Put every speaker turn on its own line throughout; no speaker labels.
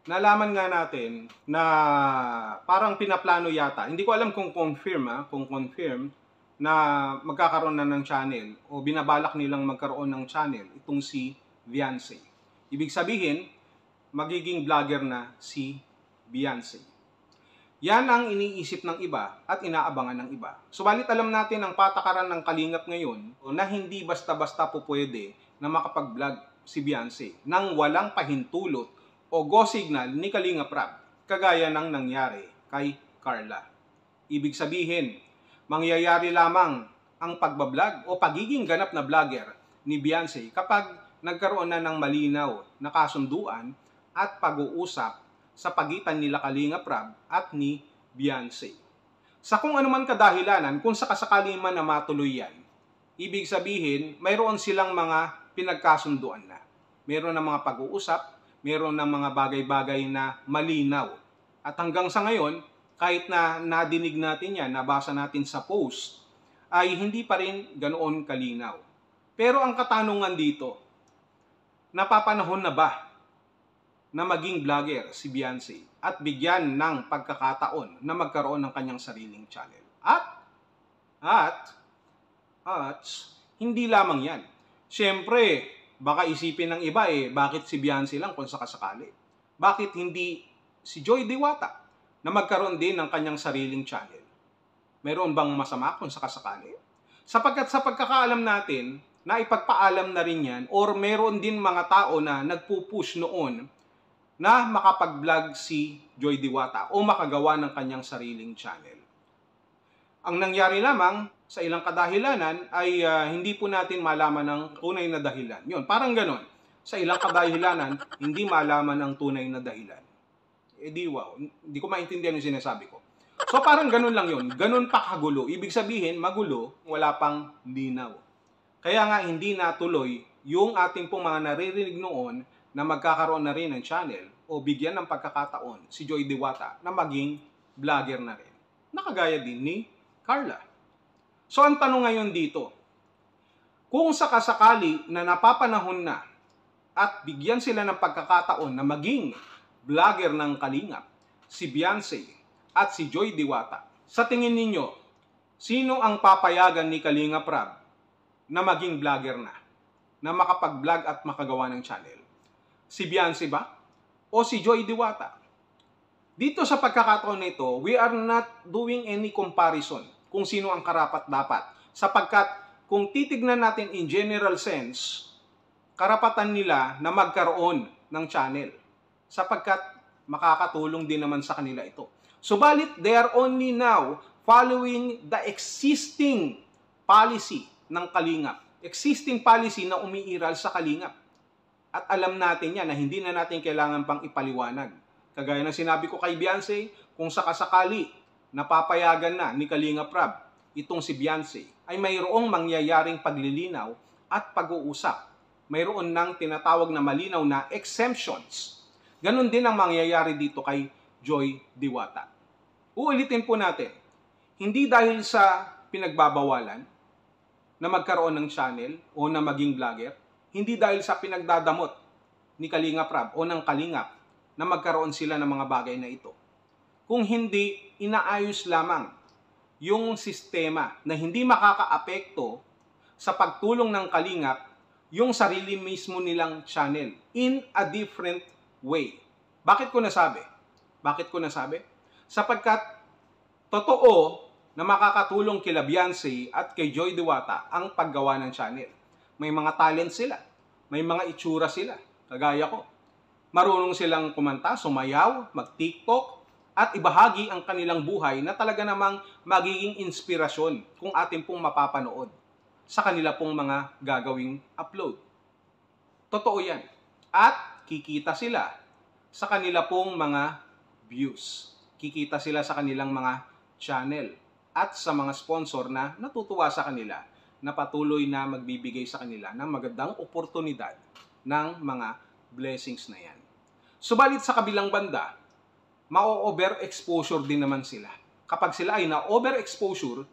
nalaman nga natin na parang pinaplano yata, hindi ko alam kung confirm na magkakaroon na ng channel o binabalak nilang magkaroon ng channel itong si Beyonce. Ibig sabihin, magiging vlogger na si Beyonce. Yan ang iniisip ng iba at inaabangan ng iba. Subalit alam natin ang patakaran ng Kalingap ngayon na hindi basta-basta po pwede na makapag-vlog si Beyonce nang walang pahintulot o go signal ni Kalingap Rab, kagaya ng nangyari kay Carla. Ibig sabihin, mangyayari lamang ang pagbablog o pagiging ganap na vlogger ni Beyonce kapag nagkaroon na ng malinaw na kasunduan at pag-uusap sa pagitan nila Kalingap Rab at ni Beyonce. Sa kung anuman kadahilanan, kung sakasakali man na matuloy yan, ibig sabihin, mayroon silang mga pinagkasunduan na. Mayroon ng mga pag-uusap, mayroon ng mga bagay-bagay na malinaw. At hanggang sa ngayon, kahit na nadinig natin yan, nabasa natin sa post, ay hindi pa rin ganoon kalinaw. Pero ang katanungan dito, napapanahon na ba na maging vlogger si Beyonce at bigyan ng pagkakataon na magkaroon ng kanyang sariling channel? At hindi lamang yan. Siyempre, baka isipin ng iba bakit si Beyonce lang kung sakasakali? Bakit hindi si Joy Diwata na magkaroon din ng kanyang sariling channel? Mayroon bang masama kung sakasakali? Sapagkat sa pagkakaalam natin, na ipagpaalam na rin yan or meron din mga tao na nagpupush noon na makapag-vlog si Joy Diwata o makagawa ng kanyang sariling channel. Ang nangyari lamang sa ilang kadahilanan ay hindi po natin malaman ang tunay na dahilan. Yun, parang ganon. Sa ilang kadahilanan, hindi malaman ang tunay na dahilan. Wow, hindi ko maintindihan yung sinasabi ko. So parang ganon lang yun. Ganon pa kagulo. Ibig sabihin, magulo, wala pang linaw. Kaya nga hindi natuloy yung ating pong mga naririnig noon na magkakaroon na rin ng channel o bigyan ng pagkakataon si Joy Diwata na maging vlogger na rin. Nakagaya din ni Carla. So ang tanong ngayon dito, kung sakasakali na napapanahon na at bigyan sila ng pagkakataon na maging vlogger ng Kalingap, si Beyonce at si Joy Diwata, sa tingin ninyo, sino ang papayagan ni Kalingap Rab na maging vlogger na makapag-vlog at makagawa ng channel? Si Beyonce ba? O si Joy Diwata? Dito sa pagkakataon na ito, we are not doing any comparison kung sino ang karapat-dapat. Sapagkat kung titignan natin in general sense, karapatan nila na magkaroon ng channel. Sapagkat makakatulong din naman sa kanila ito. Subalit, they are only now following the existing policy ng Kalingap. Existing policy na umiiral sa Kalingap. At alam natin yan na hindi na natin kailangan pang ipaliwanag. Kagaya ng sinabi ko kay Beyonce, kung sakasakali napapayagan na ni Kalingap Rab itong si Beyonce, ay mayroong mangyayaring paglilinaw at pag-uusap. Mayroon ng tinatawag na malinaw na exemptions. Ganon din ang mangyayari dito kay Joy Diwata. Uulitin po natin, hindi dahil sa pinagbabawalan na magkaroon ng channel o na maging vlogger, hindi dahil sa pinagdadamot ni Kalingap Rab o ng Kalingap na magkaroon sila ng mga bagay na ito. Kung hindi, inaayos lamang yung sistema na hindi makakaapekto sa pagtulong ng Kalingap yung sarili mismo nilang channel in a different way. Bakit ko nasabi? Sapagkat totoo na makakatulong kila Beyonce at kay Joy Diwata ang paggawa ng channel. May mga talent sila. May mga itsura sila. Kagaya ko. Marunong silang kumanta, sumayaw, mag-TikTok, at ibahagi ang kanilang buhay na talaga namang magiging inspirasyon kung atin pong mapapanood sa kanila pong mga gagawing upload. Totoo yan. At kikita sila sa kanila pong mga views. Kikita sila sa kanilang mga channel at sa mga sponsor na natutuwa sa kanila na patuloy na magbibigay sa kanila ng magandang oportunidad ng mga blessings na yan. Subalit sa kabilang banda, ma-overexposure din naman sila. Kapag sila ay na-overexposure,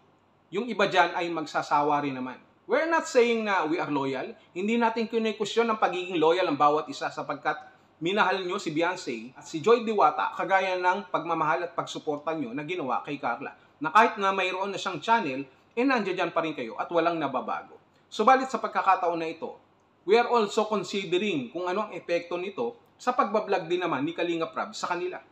yung iba dyan ay magsasawa rin naman. We're not saying na we are loyal. Hindi natin kine-question ang pagiging loyal ng bawat isa sapagkat minahal nyo si Beyonce at si Joy Diwata kagaya ng pagmamahal at pagsuporta nyo na ginawa kay Carla. Na kahit na mayroon na siyang channel, nandiyan pa rin kayo at walang nababago. Subalit sa pagkakataon na ito, we are also considering kung ano ang epekto nito sa pagbablog din naman ni Kalingap Rab sa kanila.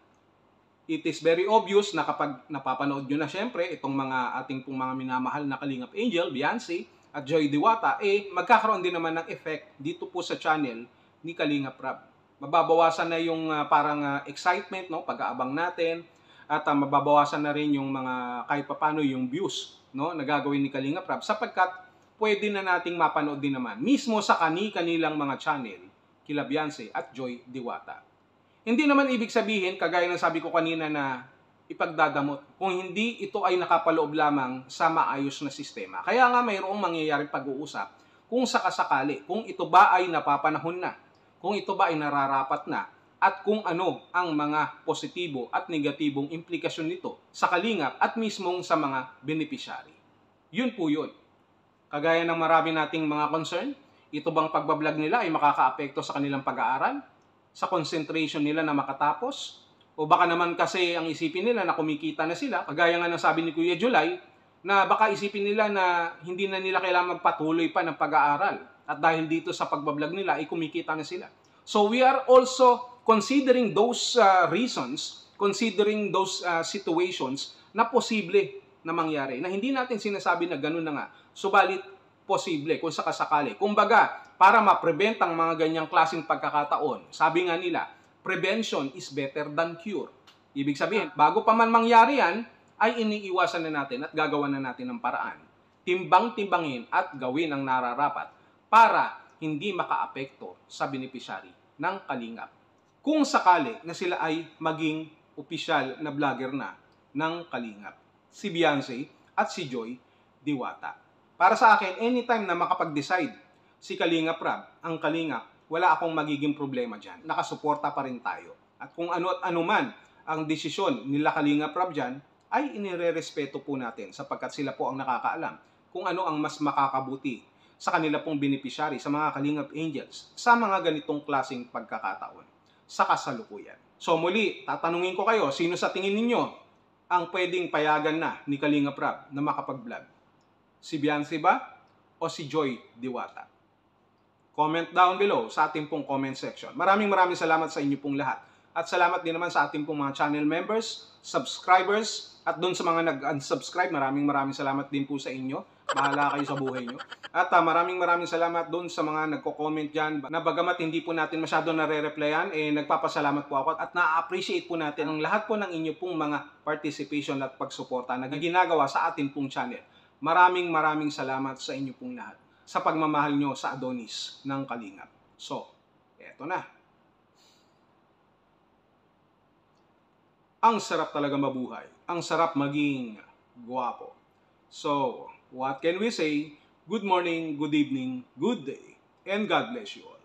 It is very obvious na kapag napapanood nyo na syempre itong mga ating pong mga minamahal na Kalingap Angel, Beyonce at Joy Diwata, magkakaroon din naman ng effect dito po sa channel ni Kalingap Rab. Mababawasan na yung parang excitement, no, pag-aabang natin, at mababawasan na rin yung mga kahit papano yung views, no, na gagawin ni Kalingap Rab sapagkat pwede na nating mapanood din naman mismo sa kanilang mga channel kila Beyonce at Joy Diwata. Hindi naman ibig sabihin, kagaya ng sabi ko kanina, na ipagdadamot kung hindi ito ay nakapaloob lamang sa maayos na sistema. Kaya nga mayroong mangyayaring pag-uusap kung sakasakali, kung ito ba ay napapanahon na, kung ito ba ay nararapat na, at kung ano ang mga positibo at negatibong implikasyon nito sa Kalingap at mismong sa mga beneficiary. Yun po yun. Kagaya ng marami nating mga concern, ito bang pagbablog nila ay makakaapekto sa kanilang pag-aaral, sa concentration nila na makatapos, o baka naman kasi ang isipin nila na kumikita na sila, kagaya nga ng sabi ni Kuya July, na baka isipin nila na hindi na nila kailangan magpatuloy pa ng pag-aaral. At dahil dito sa pagbablog nila, ay kumikita na sila. So we are also considering those reasons, considering those situations na posible na mangyari. Na hindi natin sinasabi na ganun na nga. Subalit, posible kung sakasakali. Kumbaga, para ma-prevent ang mga ganyang klaseng pagkakataon, sabi nga nila, prevention is better than cure. Ibig sabihin, bago pa man mangyari yan, ay iniiwasan na natin at gagawa na natin ng paraan. Timbang-timbangin at gawin ang nararapat para hindi makaapekto sa beneficiary ng Kalingap. Kung sakali na sila ay maging opisyal na vlogger na ng Kalingap, si Beyonce at si Joy Diwata. Para sa akin, anytime na makapag-decide si Kalingap Rab, ang Kalingap, wala akong magiging problema dyan. Nakasuporta pa rin tayo. At kung ano at ano man ang desisyon nila Kalingap Rab dyan, ay inirerespeto po natin sapagkat sila po ang nakakaalam kung ano ang mas makakabuti sa kanila pong beneficiary, sa mga Kalingap Angels, sa mga ganitong klaseng pagkakataon sa kasalukuyan. So muli, tatanungin ko kayo, sino sa tingin ninyo ang pwedeng payagan na ni Kalingap Rab na makapag-vlog? Si Beyonce ba o si Joy Diwata? Comment down below sa ating pong comment section. Maraming salamat sa inyo pong lahat. At salamat din naman sa ating pong mga channel members, subscribers, at doon sa mga nag-unsubscribe, maraming salamat din po sa inyo. Bahala kayo sa buhay nyo. At maraming salamat doon sa mga nagko-comment dyan na bagamat hindi po natin masyado nare-replyan, nagpapasalamat po ako at na-appreciate po natin ang lahat po ng inyo pong mga participation at pagsuporta na ginagawa sa ating pong channel. Maraming salamat sa inyo pong lahat sa pagmamahal nyo sa Adonis ng Kalingap. So, eto na. Ang sarap talaga mabuhay. Ang sarap maging guwapo. So, what can we say? Good morning, good evening, good day, and God bless you all.